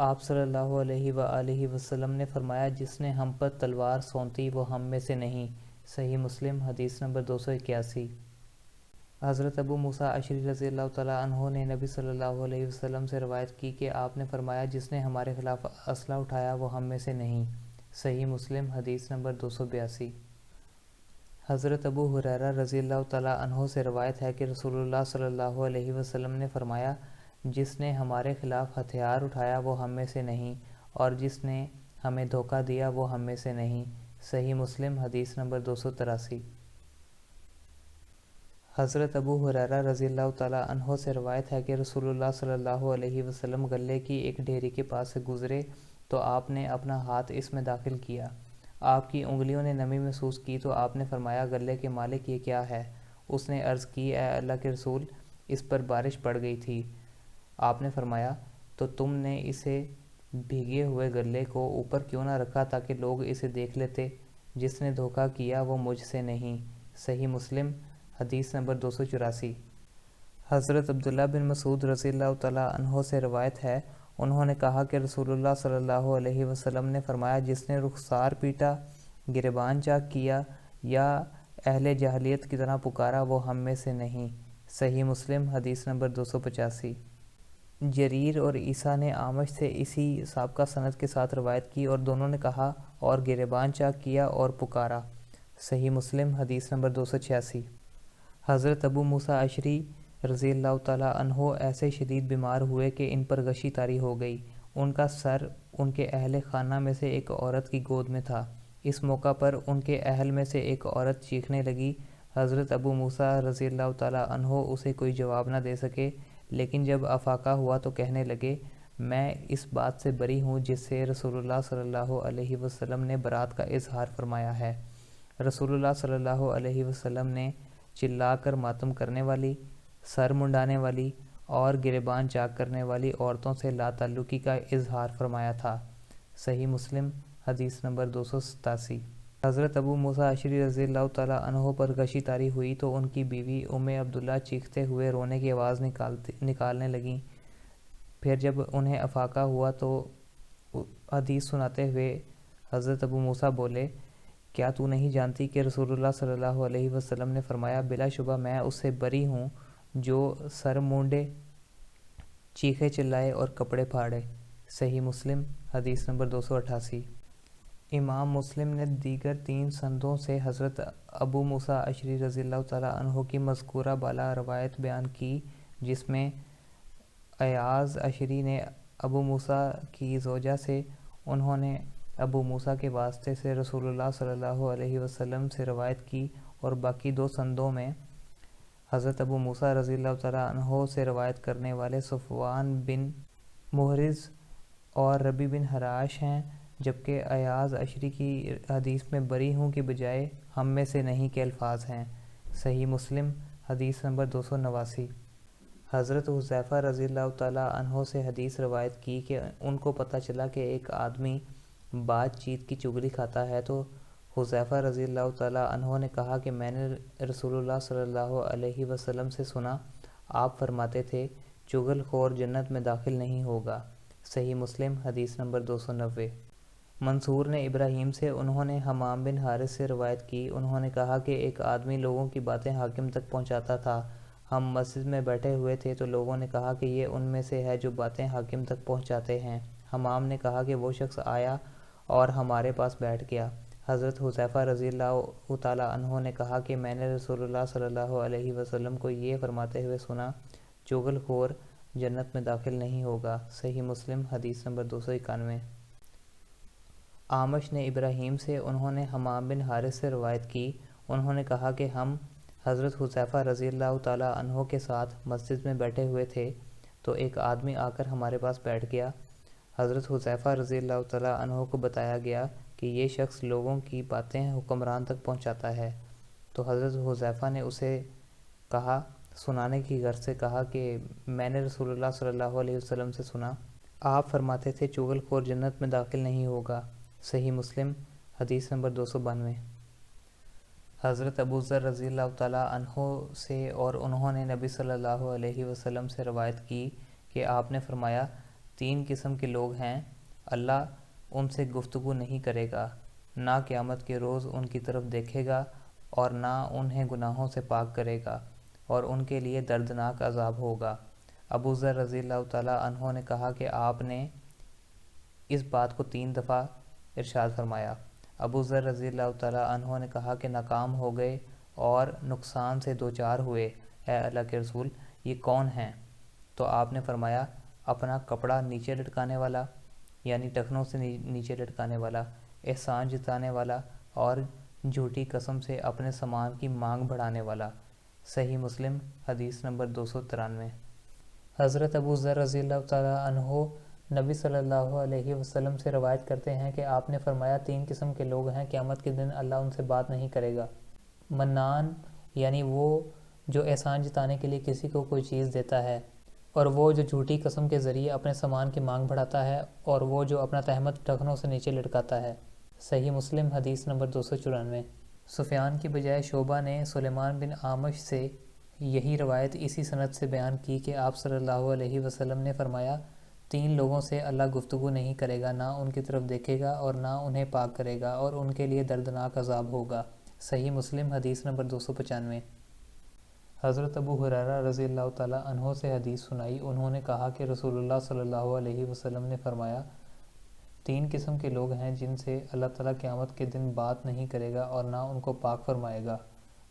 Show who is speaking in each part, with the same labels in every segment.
Speaker 1: آپ صلی اللہ علیہ وآلہ وسلم نے فرمایا جس نے ہم پر تلوار سونتی وہ ہم میں سے نہیں۔ صحیح مسلم حدیث نمبر 281۔ حضرت ابو موسیٰ اشعری رضی اللہ تعالیٰ عنہ نے نبی صلی اللہ علیہ وسلم سے روایت کی کہ آپ نے فرمایا جس نے ہمارے خلاف اسلحہ اٹھایا وہ ہم میں سے نہیں۔ صحیح مسلم حدیث نمبر 282۔ حضرت ابو ہریرہ رضی اللہ تعالیٰ عنہ سے روایت ہے کہ رسول اللہ صلی اللہ علیہ وسلم نے فرمایا جس نے ہمارے خلاف ہتھیار اٹھایا وہ ہم میں سے نہیں، اور جس نے ہمیں دھوکہ دیا وہ ہم میں سے نہیں۔ صحیح مسلم حدیث نمبر 283۔ حضرت ابو ہریرہ رضی اللہ تعالیٰ عنہ سے روایت ہے کہ رسول اللہ صلی اللہ علیہ وسلم گلے کی ایک ڈھیری کے پاس سے گزرے تو آپ نے اپنا ہاتھ اس میں داخل کیا۔ آپ کی انگلیوں نے نمی محسوس کی تو آپ نے فرمایا گلے کے مالک یہ کیا ہے؟ اس نے عرض کی اے اللہ کے رسول اس پر بارش پڑ گئی تھی۔ آپ نے فرمایا تو تم نے اسے بھیگے ہوئے گلے کو اوپر کیوں نہ رکھا تاکہ لوگ اسے دیکھ لیتے؟ جس نے دھوکہ کیا وہ مجھ سے نہیں۔ صحیح مسلم حدیث نمبر 284۔ حضرت عبداللہ بن مسعود رضی اللہ تعالیٰ عنہ سے روایت ہے انہوں نے کہا کہ رسول اللہ صلی اللہ علیہ وسلم نے فرمایا جس نے رخسار پیٹا، گریبان چاک کیا یا اہل جاہلیت کی طرح پکارا وہ ہم میں سے نہیں۔ صحیح مسلم حدیث نمبر 285۔ جریر اور عیسیٰ نے اعمش سے اسی سابقہ سند کے ساتھ روایت کی اور دونوں نے کہا اور گریبان چاک کیا اور پکارا۔ صحیح مسلم حدیث نمبر 286۔ حضرت ابو موسیٰ اشعری رضی اللہ تعالیٰ عنہ ایسے شدید بیمار ہوئے کہ ان پر غشی طاری ہو گئی۔ ان کا سر ان کے اہل خانہ میں سے ایک عورت کی گود میں تھا۔ اس موقع پر ان کے اہل میں سے ایک عورت چیخنے لگی۔ حضرت ابو موسیٰ رضی اللہ تعالیٰ عنہ اسے کوئی جواب نہ دے سکے، لیکن جب افاقہ ہوا تو کہنے لگے میں اس بات سے بری ہوں جس سے رسول اللہ صلی اللہ علیہ وسلم نے برات کا اظہار فرمایا ہے۔ رسول اللہ صلی اللہ علیہ وسلم نے چلا کر ماتم کرنے والی، سر منڈانے والی اور گریبان چاک کرنے والی عورتوں سے لا تعلقی کا اظہار فرمایا تھا۔ صحیح مسلم حدیث نمبر 287۔ حضرت ابو موسیٰ اشعری رضی اللہ تعالیٰ عنہ پر غشی طاری ہوئی تو ان کی بیوی ام عبداللہ چیختے ہوئے رونے کی آواز نکالنے لگیں۔ پھر جب انہیں افاقہ ہوا تو حدیث سناتے ہوئے حضرت ابو موسیٰ بولے کیا تو نہیں جانتی کہ رسول اللہ صلی اللہ علیہ وسلم نے فرمایا بلا شبہ میں اس سے بری ہوں جو سر مونڈے، چیخے چلائے اور کپڑے پھاڑے۔ صحیح مسلم حدیث نمبر 288۔ امام مسلم نے دیگر 3 سندوں سے حضرت ابو موسیٰ اشعری رضی اللہ تعالیٰ عنہ کی مذکورہ بالا روایت بیان کی جس میں ایاز اشعری نے ابو موسیٰ کی زوجہ سے، انہوں نے ابو موسیٰ کے واسطے سے رسول اللہ صلی اللہ علیہ وسلم سے روایت کی، اور باقی 2 سندوں میں حضرت ابو موسیٰ رضی اللہ تعالیٰ عنہ سے روایت کرنے والے صفوان بن محرز اور ربی بن حراش ہیں، جبکہ ایاز اشعری کی حدیث میں بری ہوں کے بجائے ہم میں سے نہیں کے الفاظ ہیں۔ صحیح مسلم حدیث نمبر 289۔ حضرت حذیفہ رضی اللہ تعالیٰ عنہ سے حدیث روایت کی کہ ان کو پتہ چلا کہ ایک آدمی بات چیت کی چغلی کھاتا ہے تو حذیفہ رضی اللہ تعالیٰ عنہ نے کہا کہ میں نے رسول اللہ صلی اللہ علیہ وسلم سے سنا، آپ فرماتے تھے چغل خور جنت میں داخل نہیں ہوگا۔ صحیح مسلم حدیث نمبر 290۔ منصور نے ابراہیم سے، انہوں نے حمام بن حارث سے روایت کی، انہوں نے کہا کہ ایک آدمی لوگوں کی باتیں حاکم تک پہنچاتا تھا۔ ہم مسجد میں بیٹھے ہوئے تھے تو لوگوں نے کہا کہ یہ ان میں سے ہے جو باتیں حاکم تک پہنچاتے ہیں۔ حمام نے کہا کہ وہ شخص آیا اور ہمارے پاس بیٹھ گیا۔ حضرت حذیفہ رضی اللہ تعالیٰ عنہ نے کہا کہ میں نے رسول اللہ صلی اللہ علیہ وسلم کو یہ فرماتے ہوئے سنا، چغل خور جنت میں داخل نہیں ہوگا۔ صحیح مسلم حدیث نمبر 291۔ اعمش نے ابراہیم سے، انہوں نے حمام بن حارث سے روایت کی، انہوں نے کہا کہ ہم حضرت حذیفہ رضی اللہ تعالیٰ عنہ کے ساتھ مسجد میں بیٹھے ہوئے تھے تو ایک آدمی آ کر ہمارے پاس بیٹھ گیا۔ حضرت حذیفہ رضی اللہ تعالیٰ عنہ کو بتایا گیا کہ یہ شخص لوگوں کی باتیں حکمران تک پہنچاتا ہے، تو حضرت حذیفہ نے اسے کہا، سنانے کی غرض سے کہا کہ میں نے رسول اللہ صلی اللہ علیہ وسلم سے سنا، آپ فرماتے تھے چغل خور جنت میں داخل نہیں ہوگا۔ صحیح مسلم حدیث نمبر 292۔ حضرت ابو ذر رضی اللہ تعالیٰ عنہ سے اور انہوں نے نبی صلی اللہ علیہ وسلم سے روایت کی کہ آپ نے فرمایا تین قسم کے لوگ ہیں، اللہ ان سے گفتگو نہیں کرے گا، نہ قیامت کے روز ان کی طرف دیکھے گا اور نہ انہیں گناہوں سے پاک کرے گا، اور ان کے لیے دردناک عذاب ہوگا۔ ابو ذر رضی اللہ تعالیٰ عنہ نے کہا کہ آپ نے اس بات کو 3 دفعہ ارشاد فرمایا۔ ابو ذر رضی اللہ تعالیٰ عنہ نے کہا کہ ناکام ہو گئے اور نقصان سے دوچار ہوئے، اے اللہ کے رسول، یہ کون ہیں؟ تو آپ نے فرمایا، اپنا کپڑا نیچے لٹکانے والا، یعنی ٹخنوں سے نیچے لٹکانے والا، احسان جتانے والا، اور جھوٹی قسم سے اپنے سامان کی مانگ بڑھانے والا۔ صحیح مسلم حدیث نمبر 293۔ حضرت ابو ذر رضی اللہ تعالیٰ عنہ نبی صلی اللہ علیہ وسلم سے روایت کرتے ہیں کہ آپ نے فرمایا، 3 قسم کے لوگ ہیں، قیامت کے دن اللہ ان سے بات نہیں کرے گا۔ منان یعنی وہ جو احسان جتانے کے لیے کسی کو کوئی چیز دیتا ہے، اور وہ جو جھوٹی قسم کے ذریعے اپنے سامان کی مانگ بڑھاتا ہے، اور وہ جو اپنا تہمت ٹخنوں سے نیچے لٹکاتا ہے۔ صحیح مسلم حدیث نمبر 294۔ سفیان کی بجائے شعبہ نے سلیمان بن عامش سے یہی روایت اسی سند سے بیان کی کہ آپ صلی اللہ علیہ وسلم نے فرمایا، 3 لوگوں سے اللہ گفتگو نہیں کرے گا، نہ ان کی طرف دیکھے گا اور نہ انہیں پاک کرے گا، اور ان کے لیے دردناک عذاب ہوگا۔ صحیح مسلم حدیث نمبر 295۔ حضرت ابو ہریرہ رضی اللہ تعالیٰ عنہ سے حدیث سنائی، انہوں نے کہا کہ رسول اللہ صلی اللہ علیہ وسلم نے فرمایا، 3 قسم کے لوگ ہیں جن سے اللہ تعالیٰ قیامت کے دن بات نہیں کرے گا اور نہ ان کو پاک فرمائے گا۔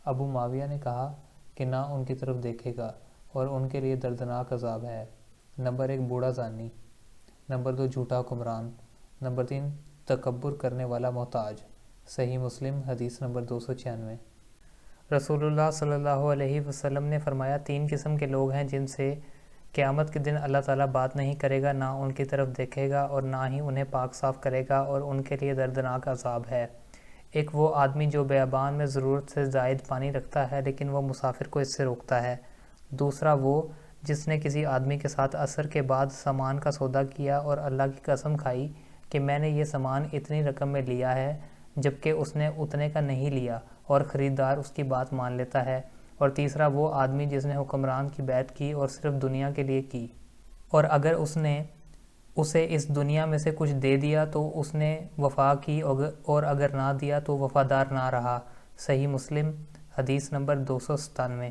Speaker 1: ابو معاویہ نے کہا کہ نہ ان کی طرف دیکھے گا اور ان کے لیے دردناک عذاب ہے۔ نمبر 1 بوڑھا زانی، نمبر 2 جھوٹا حکمران، نمبر 3 تکبر کرنے والا محتاج۔ صحیح مسلم حدیث نمبر 296۔ رسول اللہ صلی اللہ علیہ وسلم نے فرمایا، 3 قسم کے لوگ ہیں جن سے قیامت کے دن اللہ تعالیٰ بات نہیں کرے گا، نہ ان کی طرف دیکھے گا اور نہ ہی انہیں پاک صاف کرے گا، اور ان کے لیے دردناک عذاب ہے۔ ایک وہ آدمی جو بیابان میں ضرورت سے زائد پانی رکھتا ہے لیکن وہ مسافر کو اس سے روکتا ہے۔ دوسرا وہ جس نے کسی آدمی کے ساتھ عصر کے بعد سامان کا سودا کیا اور اللہ کی قسم کھائی کہ میں نے یہ سامان اتنی رقم میں لیا ہے، جبکہ اس نے اتنے کا نہیں لیا، اور خریدار اس کی بات مان لیتا ہے۔ اور تیسرا وہ آدمی جس نے حکمران کی بیعت کی اور صرف دنیا کے لیے کی، اور اگر اس نے اسے اس دنیا میں سے کچھ دے دیا تو اس نے وفا کی، اور اگر نہ دیا تو وفادار نہ رہا۔ صحیح مسلم حدیث نمبر 297۔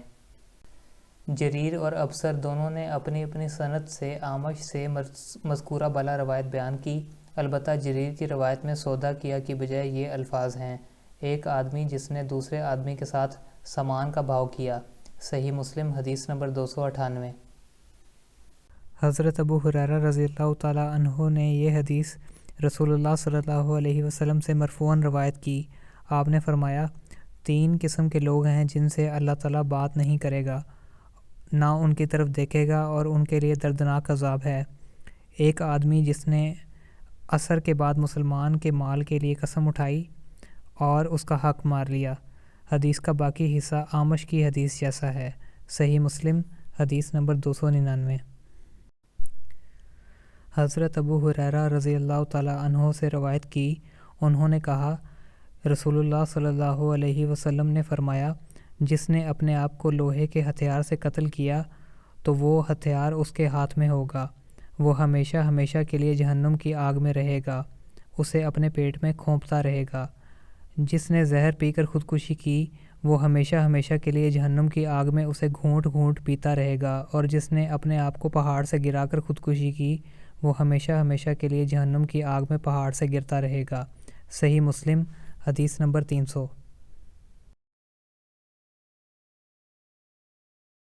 Speaker 1: جریر اور ابصر دونوں نے اپنی اپنی سند سے اعمش سے مذکورہ بالا روایت بیان کی، البتہ جریر کی روایت میں سودا کیا کی بجائے یہ الفاظ ہیں، ایک آدمی جس نے دوسرے آدمی کے ساتھ سامان کا بھاؤ کیا۔ صحیح مسلم حدیث نمبر 298۔ حضرت ابو ہریرہ رضی اللہ تعالیٰ عنہ نے یہ حدیث رسول اللہ صلی اللہ علیہ وسلم سے مرفوعاً روایت کی۔ آپ نے فرمایا، 3 قسم کے لوگ ہیں جن سے اللہ تعالیٰ بات نہیں کرے گا، نہ ان کی طرف دیکھے گا، اور ان کے لیے دردناک عذاب ہے۔ ایک آدمی جس نے عصر کے بعد مسلمان کے مال کے لیے قسم اٹھائی اور اس کا حق مار لیا۔ حدیث کا باقی حصہ اعمش کی حدیث جیسا ہے۔ صحیح مسلم حدیث نمبر 299۔ حضرت ابو ہریرہ رضی اللہ تعالیٰ عنہ سے روایت کی، انہوں نے کہا، رسول اللہ صلی اللہ علیہ وسلم نے فرمایا، جس نے اپنے آپ کو لوہے کے ہتھیار سے قتل کیا تو وہ ہتھیار اس کے ہاتھ میں ہوگا، وہ ہمیشہ ہمیشہ کے لیے جہنم کی آگ میں رہے گا، اسے اپنے پیٹ میں کھونپتا رہے گا۔ جس نے زہر پی کر خودکشی کی، وہ ہمیشہ ہمیشہ کے لیے جہنم کی آگ میں اسے گھونٹ گھونٹ پیتا رہے گا، اور جس نے اپنے آپ کو پہاڑ سے گرا کر خودکشی کی، وہ ہمیشہ ہمیشہ کے لیے جہنم کی آگ میں پہاڑ سے گرتا رہے گا۔ صحیح مسلم حدیث نمبر 300۔